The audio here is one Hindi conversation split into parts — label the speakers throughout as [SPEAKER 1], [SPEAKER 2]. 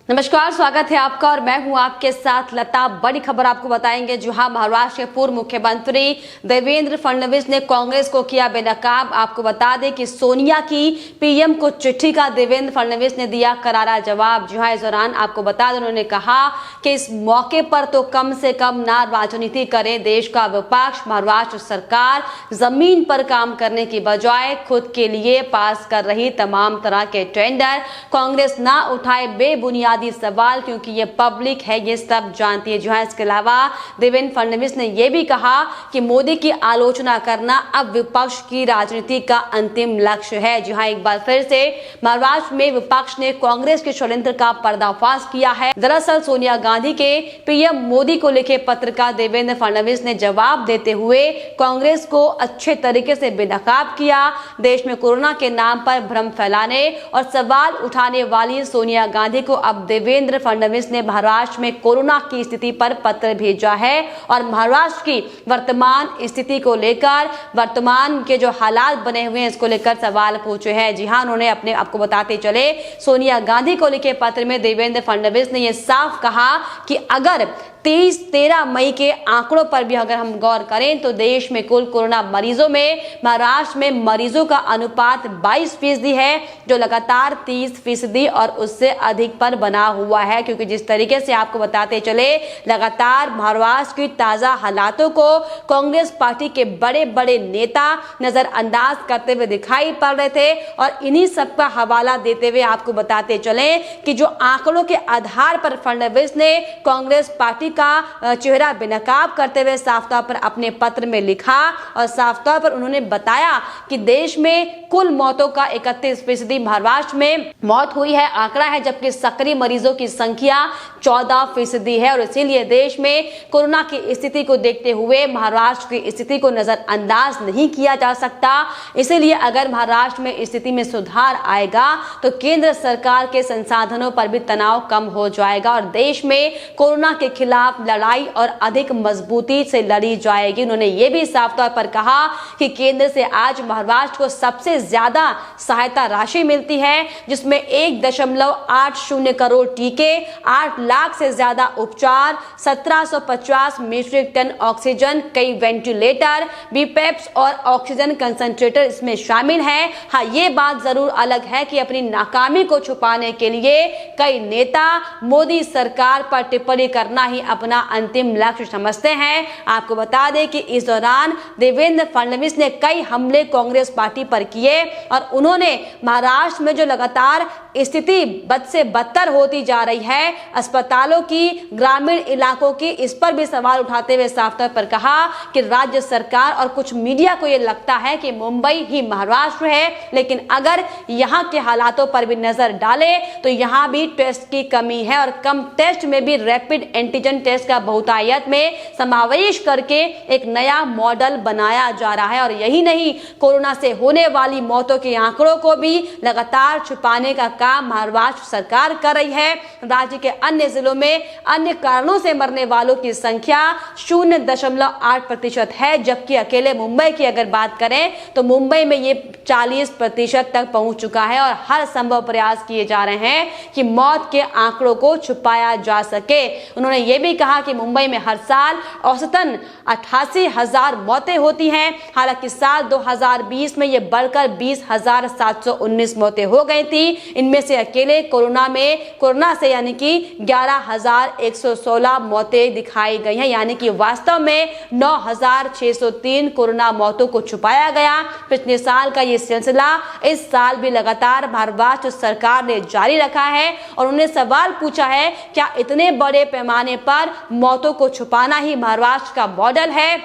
[SPEAKER 1] नमस्कार, स्वागत है आपका और मैं हूं आपके साथ लता। बड़ी खबर आपको बताएंगे। जहां महाराष्ट्र के पूर्व मुख्यमंत्री देवेंद्र फडणवीस ने कांग्रेस को किया बेनकाब। आपको बता दें कि सोनिया की पीएम को चिट्ठी का देवेंद्र फडणवीस ने दिया करारा जवाब। जहां इस दौरान आपको बता दें, उन्होंने कहा कि इस मौके पर तो कम से कम ना राजनीति करें देश का विपक्ष। महाराष्ट्र सरकार जमीन पर काम करने की बजाय खुद के लिए पास कर रही तमाम तरह के टेंडर। कांग्रेस ना उठाए बेबुनियाद सवाल, क्योंकि ये पब्लिक है, ये सब जानती है। जो है इसके अलावा देवेंद्र फडणवीस ने यह भी कहा कि मोदी की आलोचना करना अब विपक्ष की राजनीति का अंतिम लक्ष्य है। जहां एक बार फिर से महाराष्ट्र में विपक्ष ने कांग्रेस के षड्यंत्र का पर्दाफाश किया है। दरअसल सोनिया गांधी के पीएम मोदी को लिखे पत्र का देवेंद्र फडणवीस ने जवाब देते हुए कांग्रेस को अच्छे तरीके से बेनकाब किया। देश में कोरोना के नाम पर भ्रम फैलाने और सवाल उठाने वाली सोनिया गांधी को अब देवेंद्र फडणवीस ने महाराष्ट्र में कोरोना की स्थिति पर पत्र भेजा है और महाराष्ट्र की वर्तमान स्थिति को लेकर, वर्तमान के जो हालात बने हुए हैं इसको लेकर सवाल पूछे हैं। जी हां, उन्होंने अपने आपको बताते चले, सोनिया गांधी को लिखे पत्र में देवेंद्र फडणवीस ने यह साफ कहा कि अगर 13 मई के आंकड़ों पर भी अगर हम गौर करें तो देश में कुल कोरोना मरीजों में महाराष्ट्र में मरीजों का अनुपात 22% है, जो लगातार 30% और उससे अधिक पर बना हुआ है। क्योंकि जिस तरीके से आपको बताते चले, लगातार महाराष्ट्र की ताजा हालातों को कांग्रेस पार्टी के बड़े बड़े नेता नजरअंदाज करते हुए दिखाई पड़ रहे थे और इन्हीं सबका हवाला देते हुए आपको बताते चले कि जो आंकड़ों के आधार पर फडणवीस ने कांग्रेस पार्टी का चेहरा बेनकाब करते हुए साफ तौर पर अपने पत्र में लिखा और साफ तौर पर उन्होंने बताया कि देश में कुल मौतों का 31% महाराष्ट्र में मौत हुई है आंकड़ा है, जबकि सक्रिय मरीजों की संख्या 14% है। और इसीलिए देश में कोरोना की स्थिति को देखते हुए महाराष्ट्र की स्थिति को नजरअंदाज नहीं किया जा सकता। इसीलिए अगर महाराष्ट्र में स्थिति में सुधार आएगा तो केंद्र सरकार के संसाधनों पर भी तनाव कम हो जाएगा और देश में कोरोना के खिलाफ लड़ाई और अधिक मजबूती से लड़ी जाएगी। उन्होंने ये भी साफ तौर पर कहा कि केंद्र से आज महाराष्ट्र को सबसे ज्यादा सहायता राशि मिलती है, जिसमें 1.80 करोड़ टीके, 8 लाख से ज्यादा उपचार, 1750 मीट्रिक टन ऑक्सीजन, कई वेंटिलेटर, बीपेप्स और ऑक्सीजन कंसंट्रेटर इसमें शामिल हैं। हाँ, ये बात जरूर अलग है कि अपनी नाकामी को छुपाने के लिए कई नेता मोदी सरकार पर टिप्पणी करना ही अपना अंतिम लक्ष्य समझते हैं। आपको बता दें कि इस दौरान देवेंद्र फडणवीस ने कई हमले कांग्रेस पार्टी पर किए और उन्होंने महाराष्ट्र में जो लगातार स्थिति बद से बदतर होती जा रही है, अस्पतालों की, ग्रामीण इलाकों की, इस पर भी सवाल उठाते हुए साफ तौर पर कहा कि राज्य सरकार और कुछ मीडिया को यह लगता है कि मुंबई ही महाराष्ट्र है, लेकिन अगर यहाँ के हालातों पर भी नजर डाले तो यहाँ भी टेस्ट की कमी है और कम टेस्ट में भी रैपिड एंटीजन टेस्ट का बहुतायत में समावेश करके एक नया मॉडल बनाया जा रहा है। और यही नहीं, कोरोना से होने वाली मौतों के आंकड़ों को भी लगातार छुपाने का काम महाराष्ट्र सरकार कर रही है। राज्य के अन्य जिलों में अन्य कारणों से मरने वालों की संख्या 0.8% है, जबकि अकेले मुंबई की अगर बात करें तो मुंबई में ये 40% तक पहुंच चुका है और हर संभव प्रयास किए जा रहे हैं कि मौत के आंकड़ों को छुपाया जा सके। उन्होंने ये भी कहा कि मुंबई में हर साल औसतन 88,000 मौतें होती हैं। हालांकि साल 2020 में ये बढ़कर 20,719 मौतें हो गई थी। इनमें से अकेले कोरोना से यानी कि 11,116 मौतें दिखाई गई हैं, यानी कि वास्तव में 9,603 कोरोना मौतों को छुपाया गया। पिछले साल का ये सिलसिला इस साल भी लगातार महाराष्ट्र सरकार ने जारी रखा है और उन्हें सवाल पूछा है, क्या इतने बड़े पैमाने पर मौतों को छुपाना ही महाराष्ट्र का मॉडल है?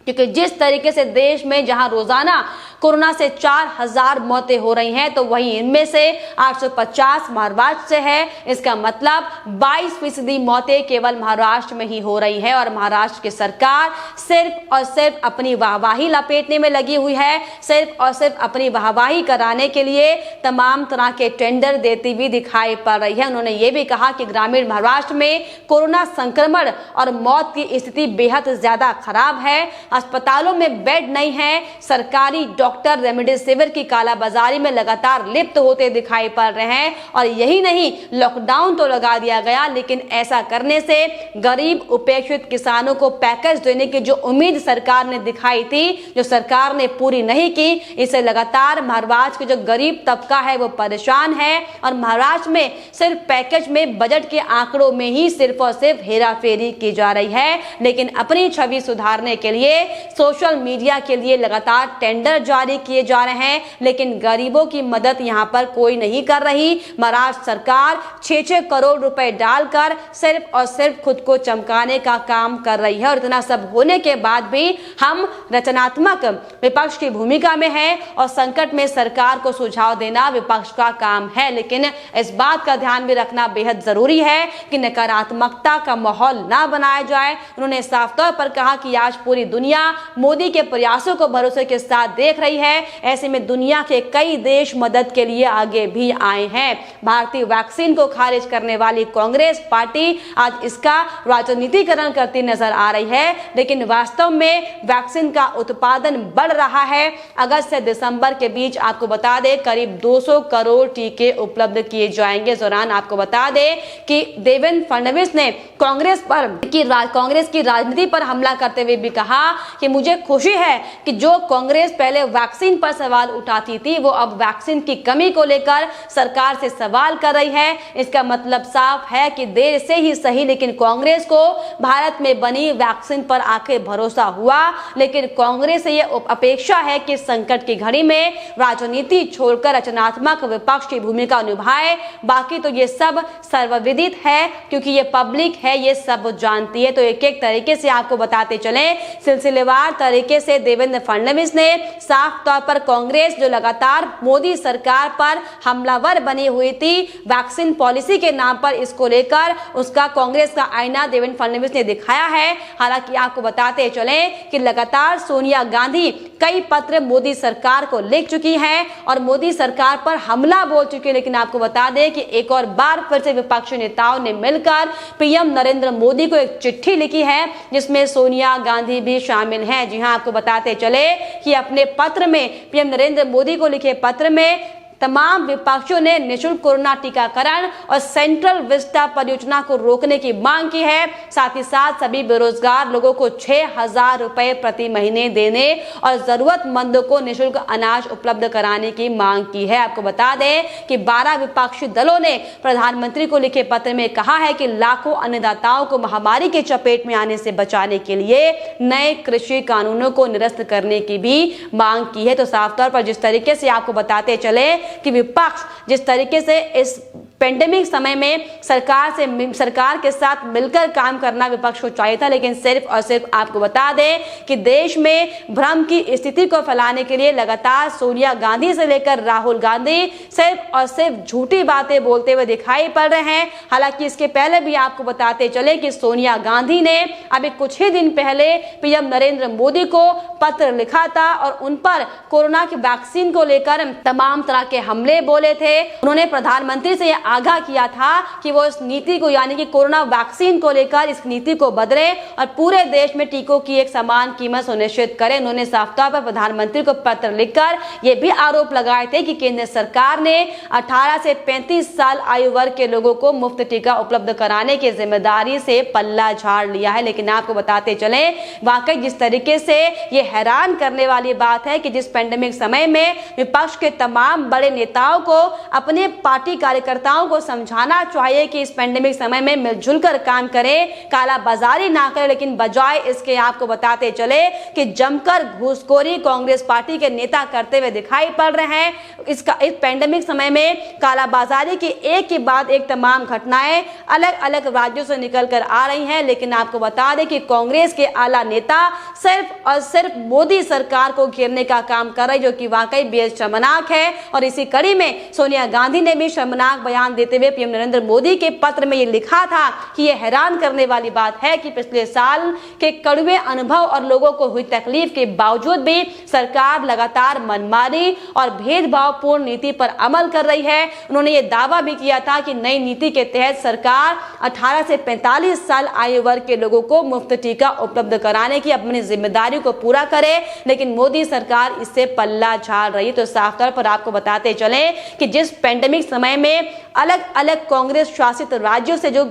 [SPEAKER 1] क्योंकि जिस तरीके से देश में जहां रोजाना कोरोना से 4,000 मौतें हो रही हैं, तो वहीं इनमें से 850 महाराष्ट्र से है। इसका मतलब 22% मौतें केवल महाराष्ट्र में ही हो रही है और महाराष्ट्र की सरकार सिर्फ और सिर्फ अपनी वाहवाही लपेटने में लगी हुई है, सिर्फ और सिर्फ अपनी वाहवाही कराने के लिए तमाम तरह के टेंडर देती हुई दिखाई पड़ रही है। उन्होंने ये भी कहा कि ग्रामीण महाराष्ट्र में कोरोना संक्रमण और मौत की स्थिति बेहद ज्यादा खराब है। अस्पतालों में बेड नहीं है, सरकारी डॉक्टर रेमडेसिविर की कालाबाजारी में लगातार लिप्त होते दिखाई पड़ रहे हैं। और यही नहीं, लॉकडाउन तो लगा दिया गया, लेकिन ऐसा करने से गरीब उपेक्षित किसानों को पैकेज देने की जो उम्मीद सरकार ने दिखाई थी, जो सरकार ने पूरी नहीं की, इससे लगातार महाराष्ट्र के जो गरीब तबका है वो परेशान है। और महाराष्ट्र में सिर्फ पैकेज में बजट के आंकड़ों में ही सिर्फ और सिर्फ हेराफेरी की जा रही है, लेकिन अपनी छवि सुधारने के लिए सोशल मीडिया के लिए लगातार टेंडर जारी किए जा रहे हैं, लेकिन गरीबों की मदद यहां पर कोई नहीं कर रही। महाराष्ट्र सरकार 6-6 करोड़ रुपए डालकर सिर्फ और सिर्फ खुद को चमकाने का काम कर रही है। और इतना सब होने के बाद भी हम रचनात्मक विपक्ष की भूमिका में हैं और संकट में सरकार को सुझाव देना विपक्ष का काम है। लेकिन इस बात का ध्यान भी रखना बेहद जरूरी है कि नकारात्मकता का माहौल ना बनाया जाए। उन्होंने साफ तौर पर कहा कि आज पूरी दुनिया मोदी के प्रयासों को भरोसे के साथ देख रही है। ऐसे में दुनिया के कई देश मदद के लिए आगे भी आए हैं। भारतीय वैक्सीन को खारिज करने वाली कांग्रेस पार्टी आज इसका राजनीतिकरण करती नजर आ रही है, लेकिन वास्तव में वैक्सीन का उत्पादन बढ़ रहा है। अगस्त से दिसंबर के बीच आपको बता दें करीब 200 करोड़ टीके उपलब्ध किए जाएंगे। इस दौरान आपको बता दें कि देवेंद्र फडणवीस ने कांग्रेस की राजनीति पर हमला करते हुए भी कहा कि मुझे खुशी है कि जो कांग्रेस पहले वैक्सीन पर सवाल उठाती थी, वो अब वैक्सीन की कमी को लेकर सरकार से सवाल कर रही है। इसका मतलब साफ है कि देर से ही सही, लेकिन कांग्रेस को भारत में बनी वैक्सीन पर आखिर भरोसा हुआ। लेकिन कांग्रेस से यह अपेक्षा है कि संकट की घड़ी में राजनीति छोड़कर रचनात्मक विपक्ष की भूमिका निभाए। बाकी तो ये सब सर्वविदित है, क्योंकि ये पब्लिक है, ये सब जानती है। तो एक एक तरीके से आपको बताते चले, सिलसिलेवार तरीके से देवेंद्र फडणवीस ने साफ तौर पर कांग्रेस जो लगातार मोदी सरकार पर हमलावर बनी हुई थी वैक्सीन पॉलिसी के नाम पर, इसको लेकर उसका कांग्रेस का आईना देवेंद्र फडणवीस ने दिखाया है। हालांकि आपको बताते चले कि लगातार सोनिया गांधी कई पत्र मोदी सरकार को लिख चुकी हैं और मोदी सरकार पर हमला बोल चुकी है। लेकिन आपको बता दें कि एक और बार फिर से विपक्षी नेताओं ने मिलकर पीएम नरेंद्र मोदी को एक चिट्ठी लिखी है, जिसमें सोनिया गांधी भी शामिल हैं। जी हां, आपको बताते चले कि अपने पत्र में, पीएम नरेंद्र मोदी को लिखे पत्र में तमाम विपक्षियों ने निःशुल्क कोरोना टीकाकरण और सेंट्रल विस्टा परियोजना को रोकने की मांग की है। साथ ही साथ सभी बेरोजगार लोगों को 6,000 रुपए प्रति महीने देने और जरूरतमंदों को निःशुल्क अनाज उपलब्ध कराने की मांग की है। आपको बता दें कि 12 विपक्षी दलों ने प्रधानमंत्री को लिखे पत्र में कहा है कि लाखों अन्नदाताओं को महामारी के चपेट में आने से बचाने के लिए नए कृषि कानूनों को निरस्त करने की भी मांग की है। तो साफ तौर पर जिस तरीके से आपको बताते चले कि विपक्ष जिस तरीके से इस पेंडेमिक समय में सरकार के साथ मिलकर काम करना विपक्ष को चाहिए था, लेकिन सिर्फ और सिर्फ आपको बता दें कि देश में भ्रम की स्थिति को फैलाने के लिए लगातार सोनिया गांधी से लेकर राहुल गांधी सिर्फ और सिर्फ झूठी बातें बोलते हुए दिखाई पड़ रहे हैं। हालांकि इसके पहले भी आपको बताते चले कि सोनिया गांधी ने अभी कुछ ही दिन पहले पीएम नरेंद्र मोदी को पत्र लिखा था और उन पर कोरोना की वैक्सीन को लेकर तमाम तरह के हमले बोले थे। उन्होंने प्रधानमंत्री से आगाह किया था कि वो इस नीति को, यानी कि कोरोना वैक्सीन को लेकर इस नीति को बदले और पूरे देश में टीकों की एक समान कीमत सुनिश्चित करें। उन्होंने साफ तौर पर प्रधानमंत्री को पत्र लिखकर ये भी आरोप लगाए थे कि केंद्र सरकार ने 18 से 35 साल आयु वर्ग के लोगों को मुफ्त टीका उपलब्ध कराने की जिम्मेदारी से पल्ला झाड़ लिया है। लेकिन आपको बताते चले, वाकई जिस तरीके से ये हैरान करने वाली बात है कि जिस पेंडेमिक समय में विपक्ष के तमाम बड़े नेताओं को अपने पार्टी कार्यकर्ताओं को समझाना चाहिए कि इस पेंडेमिक समय में मिलजुल कर काम करें, कालाबाजारी ना करें, लेकिन बजाय इसके आपको बताते चले कि जमकर घूसखोरी कांग्रेस पार्टी के नेता करते हुए दिखाई पड़ रहे हैं। इस पेंडेमिक समय में कालाबाजारी की एक के बाद एक तमाम घटनाएं अलग अलग राज्यों से निकल कर आ रही हैं। लेकिन आपको बता दें कि कांग्रेस के आला नेता सिर्फ और सिर्फ मोदी सरकार को घेरने का काम कर रहे हैं, जो कि वाकई बेहद शर्मनाक है। और इसी कड़ी में सोनिया गांधी ने भी शर्मनाक बयान ध्यान देते हुए पीएम नरेंद्र मोदी के पत्र में ये लिखा था कि ये हैरान करने वाली बात है कि पिछले साल के कड़वे अनुभव और लोगों को हुई तकलीफ के बावजूद भी सरकार लगातार मनमानी और भेदभावपूर्ण नीति पर अमल कर रही है। उन्होंने ये दावा भी किया था कि नई नीति के तहत सरकार 18 से 45 साल आयु वर्ग के लोगों को मुफ्त टीका उपलब्ध कराने की अपनी जिम्मेदारी को पूरा करे, लेकिन मोदी सरकार इससे पल्ला झाड़ रही। तो साफ तौर पर आपको बताते चले कि जिस पेंडेमिक समय में अलग अलग कांग्रेस शासित राज्यों से जो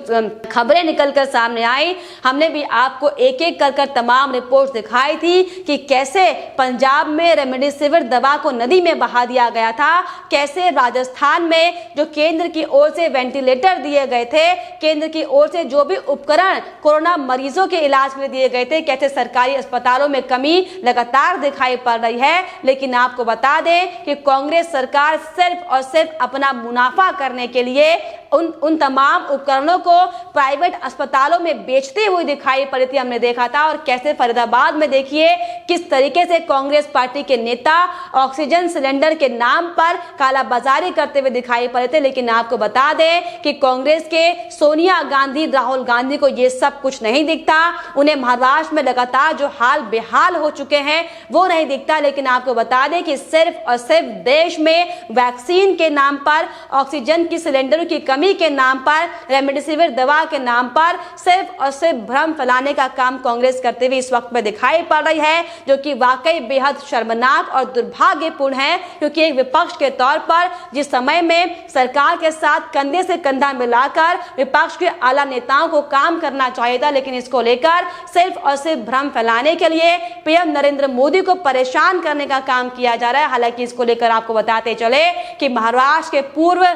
[SPEAKER 1] खबरें निकलकर सामने आई, हमने भी आपको एक एक कर तमाम रिपोर्ट दिखाई थी कि कैसे पंजाब में रेमडेसिविर दवा को नदी में बहा दिया गया था, कैसे राजस्थान में जो केंद्र की ओर से वेंटिलेटर दिए गए थे, केंद्र की ओर से जो भी उपकरण कोरोना मरीजों के इलाज के लिए दिए गए थे, कैसे सरकारी अस्पतालों में कमी लगातार दिखाई पड़ रही है। लेकिन आपको बता दें कि कांग्रेस सरकार सिर्फ और सिर्फ अपना मुनाफा करने के लिए उन तमाम उपकरणों को प्राइवेट अस्पतालों में बेचते हुए दिखाई पड़ी थी। हमने देखा था और कैसे फरीदाबाद में देखिए किस तरीके से कांग्रेस पार्टी के नेता ऑक्सीजन सिलेंडर के नाम पर कालाबाजारी करते हुए दिखाई पड़े थे। लेकिन आपको बता दें कि कांग्रेस के सोनिया गांधी, राहुल गांधी को ये सब कुछ नहीं दिखता। उन्हें महाराष्ट्र में लगातार जो हाल बेहाल हो चुके हैं वो नहीं दिखता। लेकिन आपको बता दें कि सिर्फ और सिर्फ देश में वैक्सीन के नाम पर, ऑक्सीजन की सिलेंडरों की कमी के नाम पर, रेमडेसिविर दवा के नाम पर सिर्फ और सिर्फ भ्रम फैलाने का काम कांग्रेस करते हुए इस वक्त में दिखाई पड़ रही है, जो कि वाकई बेहद शर्मनाक और दुर्भाग्यपूर्ण है। क्योंकि एक विपक्ष के तौर पर जिस समय में सरकार के साथ कंधे से कंधा मिलाकर विपक्ष के आला नेताओं को काम करना चाहिए था, लेकिन इसको लेकर सिर्फ और सिर्फ भ्रम फैलाने के लिए पीएम नरेंद्र मोदी को परेशान करने का काम किया जा रहा है। हालांकि इसको लेकर आपको बताते चले कि महाराष्ट्र के पूर्व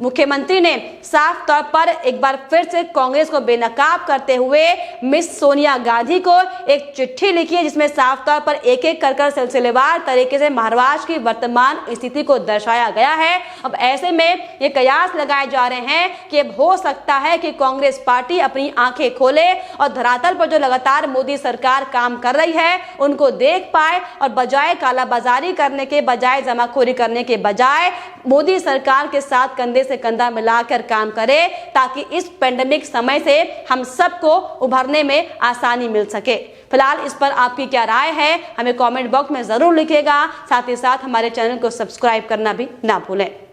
[SPEAKER 1] मुख्यमंत्री ने साफ तौर पर एक बार फिर से कांग्रेस को बेनकाब करते हुए मिस सोनिया गांधी को एक चिट्ठी लिखी है, जिसमें साफ तौर पर एक एक कर सिलसिलेवार तरीके से महाराष्ट्र की वर्तमान स्थिति को दर्शाया गया है। अब ऐसे में ये कयास लगाए जा रहे हैं कि अब हो सकता है कि कांग्रेस पार्टी अपनी आंखें खोले और धरातल पर जो लगातार मोदी सरकार काम कर रही है उनको देख पाए और बजाय कालाबाजारी करने के बजाय, जमाखोरी करने के बजाय मोदी सरकार के साथ कंधे से कंधा मिलाकर काम करे, ताकि इस पेंडेमिक समय से हम सबको उभरने में आसानी मिल सके। फिलहाल इस पर आपकी क्या राय है हमें कमेंट बॉक्स में जरूर लिखिएगा। साथ ही साथ हमारे चैनल को सब्सक्राइब करना भी ना भूलें।